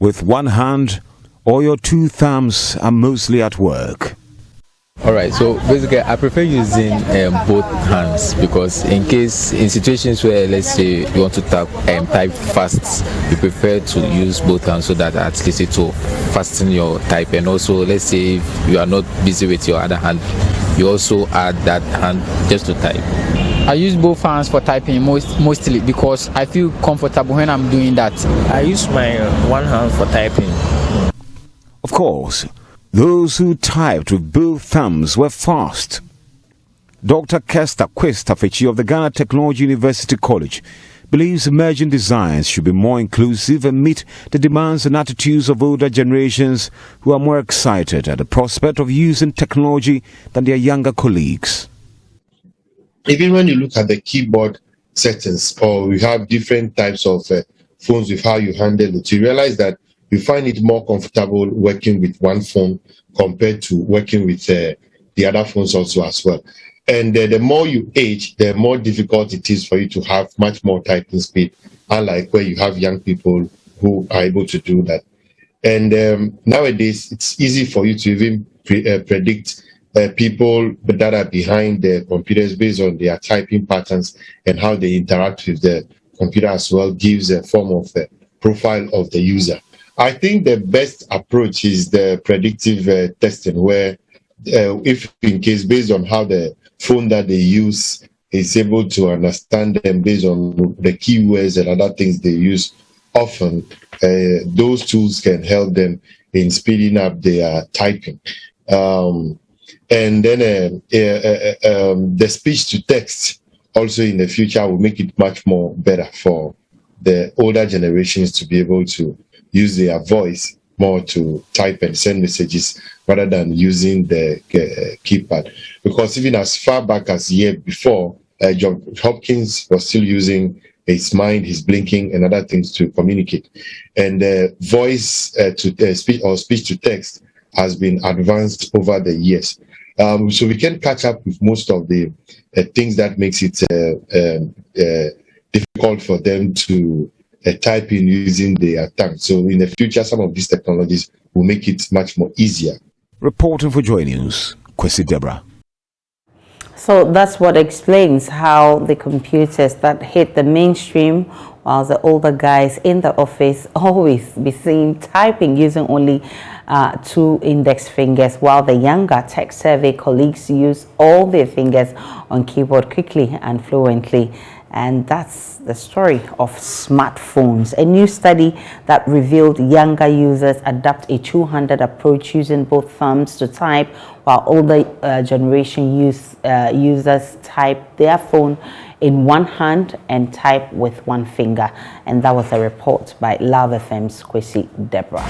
with one hand or your two thumbs are mostly at work? Alright, so basically I prefer using both hands, because in situations where, let's say, you want to type fast, you prefer to use both hands so that at least it will fasten your type. And also, let's say if you are not busy with your other hand, you also add that hand just to type. I use both hands for typing mostly because I feel comfortable when I'm doing that. I use my one hand for typing. Of course, those who typed with both thumbs were fast. Dr. Kester Kwestafechi of the Ghana Technology University College believes emerging designs should be more inclusive and meet the demands and attitudes of older generations who are more excited at the prospect of using technology than their younger colleagues. Even when you look at the keyboard settings, or we have different types of phones with how you handle it, you realize that you find it more comfortable working with one phone compared to working with the other phones also as well. And the more you age, the more difficult it is for you to have much more typing speed, unlike where you have young people who are able to do that. And nowadays, it's easy for you to even predict people that are behind the computers based on their typing patterns and how they interact with the computer as well, gives a form of the profile of the user. I think the best approach is the predictive testing, where if in case based on how the phone that they use is able to understand them based on the keywords and other things they use often, those tools can help them in speeding up their typing. And then the speech to text also in the future will make it much more better for the older generations to be able to use their voice more to type and send messages rather than using the keypad. Because even as far back as a year before, John Hopkins was still using his mind, his blinking, and other things to communicate. And voice to speech or speech to text has been advanced over the years. So we can catch up with most of the things that makes it difficult for them to type in using their tongue. So in the future, some of these technologies will make it much more easier. Reporting for Joy News, Kwesi Deborah. So that's what explains how the computers that hit the mainstream, while the older guys in the office always be seen typing using only 2 index fingers, while the younger tech-savvy colleagues use all their fingers on keyboard quickly and fluently. And that's the story of smartphones. A new study that revealed younger users adapt a two-handed approach using both thumbs to type, while older generation users type their phone in one hand and type with one finger. And that was a report by Love FM's Kwesi Deborah.